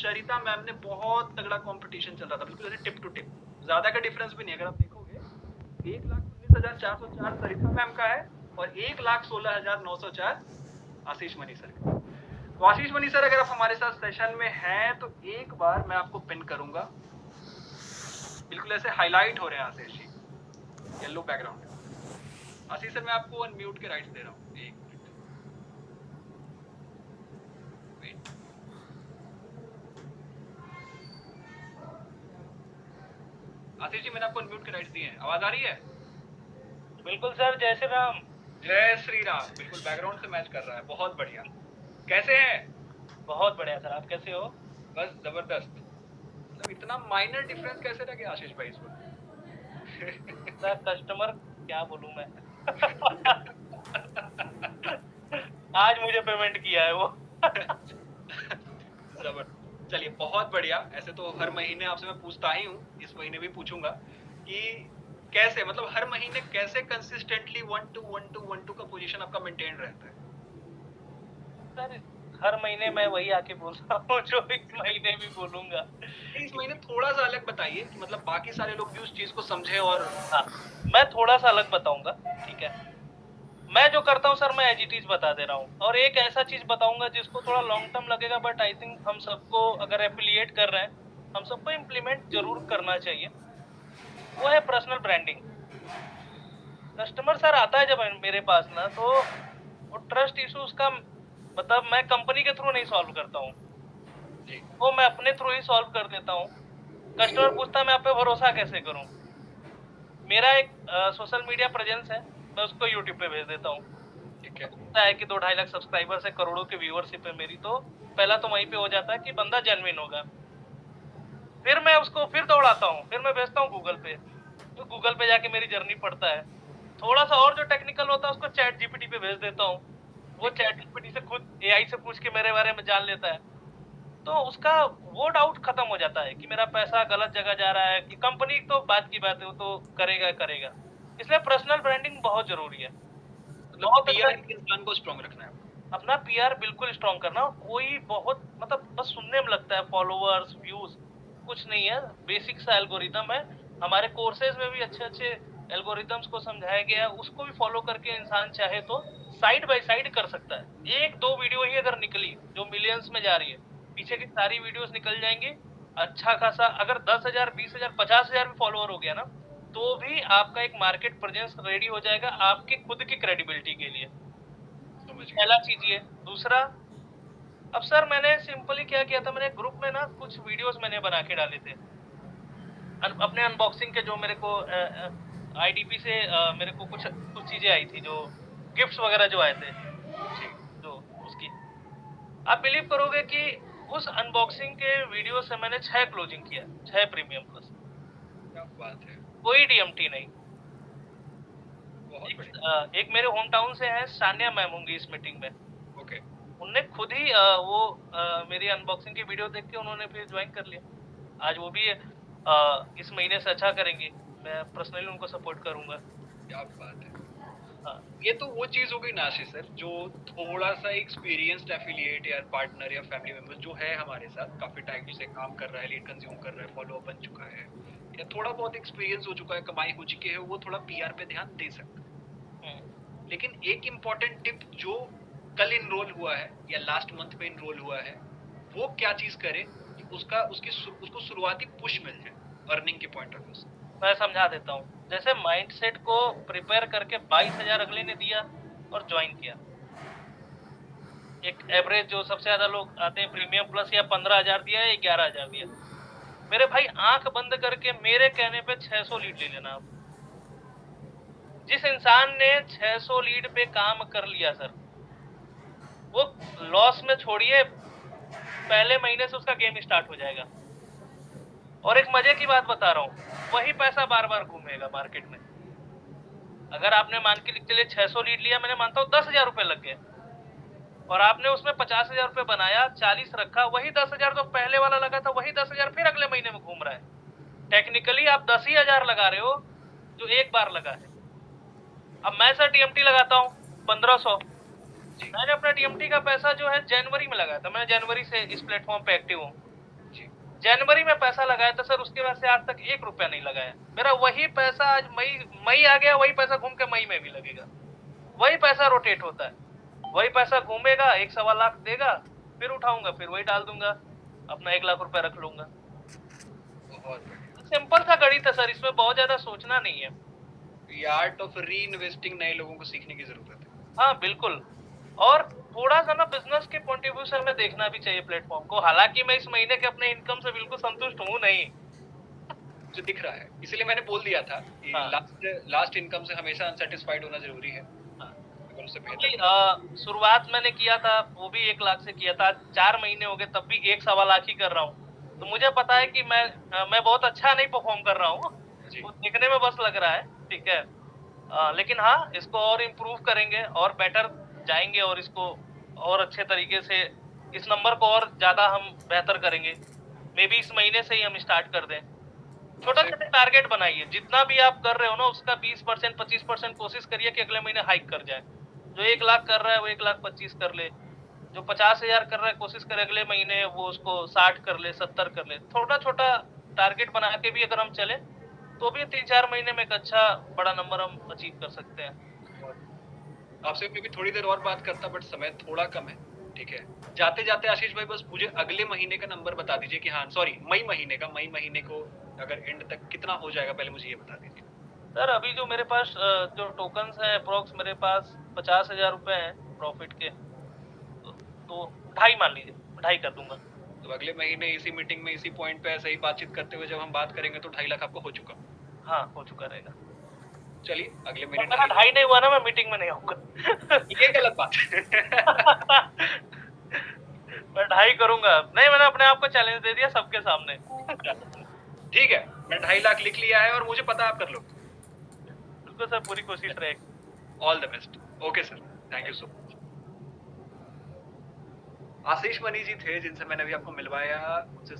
Sharita ma'am ने बहुत तगड़ा कंपटीशन चल रहा था, बिल्कुल ऐसे टिप टू टिप, ज्यादा का डिफरेंस भी नहीं। अगर आप देखोगे 1,19,404 सरिता मैम का है और 1,16,904 आशीष मनी सर का। तो आशीष मनी सर अगर आप हमारे साथ सेशन में हैं तो एक बार मैं आपको पिन करूंगा, बिल्कुल ऐसे हाईलाइट हो रहे हैं आशीष जी, येलो बैकग्राउंड है। आशीष सर मैं आपको अनम्यूट के राइट्स दे रहा हूँ, एक मिनट वेट। आशीष जी मैंने आपको अनम्यूट के राइट्स दिए हैं, आवाज आ रही है? बिल्कुल सर, जय श्री राम। जय श्री राम, बिल्कुल बैकग्राउंड से मैच कर रहा है, बहुत बढ़िया। कैसे हैं? बहुत बढ़िया सर, आप कैसे हो? बस जबरदस्त। मतलब इतना माइनर डिफरेंस कैसे रह गया आशीष भाई इसमें? सर कस्टमर क्या बोलूं मैं। आज मुझे पेमेंट किया है वो। जबरदस्त। चलिए बहुत बढ़िया। ऐसे तो हर महीने आपसे मैं पूछता ही हूँ, इस महीने भी पूछूंगा कि कैसे, मतलब हर महीने कैसे कंसिस्टेंटली 1 to 1 का पोजीशन आपका मेंटेन रहता है? सर हर महीने मैं वही आके बोल रहा हूँ जो इस महीने भी बोलूंगा। इस महीने थोड़ा सा अलग बताइए कि मतलब बाकी सारे लोग भी उस चीज को समझे। और हाँ, मैं थोड़ा सा अलग बताऊंगा, ठीक है। मैं जो करता हूँ सर, मैं एज इट इज बता दे रहा हूँ, और एक ऐसा चीज बताऊंगा जिसको थोड़ा लॉन्ग टर्म लगेगा, बट आई थिंक हम सबको, अगर एफिलिएट कर रहे हैं, हम सबको इम्प्लीमेंट जरूर करना चाहिए। वो है पर्सनल ब्रांडिंग। कस्टमर सर आता है जब मेरे पास ना, तो वो ट्रस्ट इशू उसका, मतलब मैं कंपनी के थ्रू नहीं सॉल्व करता हूँ, वो मैं अपने थ्रू ही सॉल्व कर देता हूँ। कस्टमर पूछता है मैं आप पे भरोसा कैसे करूँ। मेरा एक सोशल मीडिया प्रेजेंस है, मैं उसको यूट्यूब पे भेज देता हूँ। ठीक है, पता है कि 2-2.5 लाख सब्सक्राइबर्स है, करोड़ों की व्यूअरशिप है मेरी, तो पहला तो वहीं पे हो जाता है कि बंदा जेन्युइन होगा। फिर मैं उसको फिर दौड़ाता हूँ, फिर मैं भेजता हूँ गूगल पे, तो गूगल पे जाके मेरी जर्नी पढ़ता है। थोड़ा सा और जो टेक्निकल होता है उसको चैट जीपीटी पे भेज देता हूँ, वो ठीक है। चैट जीपीटी से खुद एआई से पूछ के मेरे बारे में जान लेता है। तो उसका वो डाउट खत्म हो जाता है कि मेरा पैसा गलत जगह जा रहा है, कि कंपनी तो बात की बात है, वो तो करेगा करेगा। इसलिए पर्सनल ब्रांडिंग बहुत जरूरी है। मतलब बहुत अच्छा, पीआर भी इंसान को स्ट्रांग रखना है आपको। अपना पीआर बिल्कुल स्ट्रांग करना। कोई बहुत मतलब बस सुनने में लगता है फॉलोअर्स व्यूज, कुछ नहीं है, बेसिक सा एल्गोरिदम है। हमारे कोर्सेज में भी अच्छे अच्छे एल्गोरिदम्स को समझाया गया है, उसको भी फॉलो करके इंसान चाहे तो साइड बाय साइड कर सकता है। एक दो वीडियो ही अगर निकली जो मिलियंस में जा रही है, पीछे की सारी वीडियोस निकल जाएंगी। अच्छा खासा अगर 10,000 20,000 50,000 भी फॉलोअर हो गया ना, तो भी आपका एक मार्केट प्रेजेंस रेडी हो जाएगा आपकी खुद की क्रेडिबिलिटी के लिए। समझ गया। पहला चीज ये। दूसरा, अब सर मैंने सिंपली क्या किया था, मैंने ग्रुप में ना कुछ वीडियोस मैंने बना के डाले थे, अपने अनबॉक्सिंग के, जो मेरे को आईडीपी से मेरे को कुछ कुछ चीजें आई थी, जो गिफ्ट्स वगैरह जो आए थे, जो उसकी, आप बिलीव करोगे कि उस अनबॉक्सिंग के वीडियो से मैंने 6 क्लोजिंग किया, 6 प्रीमियम प्लस, क्या बात है, कोई डीएमटी नहीं। बहुत बढ़िया। एक मेरे होम टाउन से है, सानिया मैम होंगी इस मीटिंग में, ओके। उनने खुद ही वो मेरी अनबॉक्सिंग की वीडियो देख के उन्होंने फिर ज्वाइन कर लिया। आज वो भी इस महीने से अच्छा करेंगी, मैं पर्सनली उनको सपोर्ट करूंगा। क्या बात है। हाँ। ये तो वो चीज हो गई ना आशीष सर, जो थोड़ा सा एक्सपीरियंस्ड एफिलिएट या पार्टनर या फैमिली मेंबर जो है हमारे साथ काफी टाइम से काम कर रहा है, लीड कंज्यूम कर रहा है, फॉलोअप बन चुका है या थोड़ा बहुत एक्सपीरियंस हो चुका है, कमाई हो चुकी है, वो थोड़ा पीआर पे ध्यान दे सकता है। लेकिन एक इम्पोर्टेंट टिप जो कल इनरोल हुआ है या लास्ट मंथ पे इनरोल हुआ है, वो क्या चीज करे कि उसको शुरुआती पुश मिल जाए अर्निंग के पॉइंट ऑफ व्यू से? मैं समझा देता हूँ। जैसे माइंडसेट को प्रिपेयर करके 22,000 अगले ने दिया और ज्वाइन किया। एक एवरेज जो सबसे ज्यादा लोग आते हैं प्रीमियम प्लस, या 15,000 दिया या 11,000 दिया। मेरे भाई आंख बंद करके मेरे कहने पे 600 लीड ले लेना आप। जिस इंसान ने 600 लीड पे काम कर लिया सर, वो लॉस में छोड़िए, पहले महीने से उसका गेम स्टार्ट हो जाएगा। और एक मजे की बात बता रहा हूँ, वही पैसा बार बार घूमेगा मार्केट में। अगर आपने मान के चलिए 600 लीड लिया, मैंने मानता हूँ 10,000 रुपए लग गए, और आपने उसमें 50,000 रुपए बनाया, 40 रखा, वही 10,000 जो पहले वाला लगा था, वही 10,000 फिर अगले महीने में घूम रहा है। टेक्निकली आप 10,000 लगा रहे हो जो एक बार लगा है। अब मैं सर टीएमटी लगाता हूँ 1,500। मैंने अपना टीएमटी का पैसा जो है जनवरी में लगाया था, मैं जनवरी से इस प्लेटफॉर्म पे एक्टिव हूँ। जनवरी में पैसा लगाया था सर, उसके बाद से आज तक 1 रुपया नहीं लगाया। मेरा वही पैसा आज मई मई आ गया, वही पैसा घूम के मई में भी लगेगा। वही पैसा रोटेट होता है, वही पैसा घूमेगा, 1 सवा लाख देगा, फिर उठाऊंगा, फिर वही डाल दूंगा, अपना 1 लाख रुपया रख लूंगा। बहुत बढ़िया। सिंपल सा गणित है सर, इसमें बहुत ज्यादा सोचना नहीं है। आर्ट ऑफ री इन्वेस्टिंग नए लोगों को सीखने की जरूरत है। हाँ बिल्कुल। और थोड़ा सा ना बिजनेस के कंट्रीब्यूशन में देखना भी चाहिए प्लेटफॉर्म को। हालांकि मैं इस महीने के अपने इनकम से बिल्कुल संतुष्ट हूँ नहीं। जो दिख रहा है, इसलिए मैंने बोल दिया था कि हाँ। लास्ट इनकम से हमेशा अनसेटिस्फाइड होना जरूरी है, हाँ। अगर उससे क्योंकि बेहतर। शुरुआत मैंने किया था वो भी 1 लाख से किया था, 4 महीने हो गए तब भी 1 सवा लाख ही कर रहा हूँ। तो मुझे पता है कि मैं बहुत अच्छा नहीं परफॉर्म कर रहा हूँ, जी। वो दिखने में बस लग रहा है, ठीक है। लेकिन हाँ, इसको और इम्प्रूव करेंगे और बेटर जाएंगे और इसको और अच्छे तरीके से इस नंबर को और ज्यादा हम बेहतर करेंगे। मे बी इस महीने से ही हम स्टार्ट कर दें। छोटा छोटा टारगेट बनाइए, जितना भी आप कर रहे हो ना उसका 20% 25% कोशिश करिए कि अगले महीने हाइक कर जाए। जो 1 लाख कर रहा है वो 1,25,000 कर ले, जो 50,000 कर रहा है कोशिश करे अगले महीने वो उसको 60 कर ले, 70 कर ले। छोटा छोटा टारगेट बना के भी अगर हम चले तो भी 3-4 महीने में एक अच्छा बड़ा नंबर हम अचीव कर सकते हैं। आपसे मैं भी थोड़ी देर और बात करता, बट समय थोड़ा कम है, ठीक है। जाते जाते आशीष भाई बस मुझे अगले महीने का नंबर बता दीजिए कि हाँ सॉरी मई महीने को अगर एंड तक कितना हो जाएगा, पहले मुझे ये बता दीजिए। सर अभी जो मेरे पास जो टोकन्स हैं अप्रोक्स मेरे पास 50,000 रुपए हैं प्रॉफिट के, तो 2.5 मान लीजिए, 2.5 कर दूंगा। तो अगले महीने इसी मीटिंग में इसी पॉइंट पे ऐसे ही बातचीत करते हुए जब हम बात करेंगे तो 2.5 लाख आपको हो चुका। हाँ हो चुका रहेगा। चलिए अगले महीने मेरा 2.5 नहीं हुआ ना, मैं मीटिंग में नहीं आऊंगा। ये गलत बात है। मैं 2.5 करूंगा। नहीं, मैंने अपने आप को चैलेंज दे दिया सबके सामने। ठीक है, मैं 2.5 लाख लिख लिया है और मुझे पता आप कर लो। बिल्कुल सर, पूरी कोशिश रहेगी। All the best. Okay sir, thank you so much. Ashish Mani ji थे जिनसे मैंने अभी आपको मिलवाया, उनसे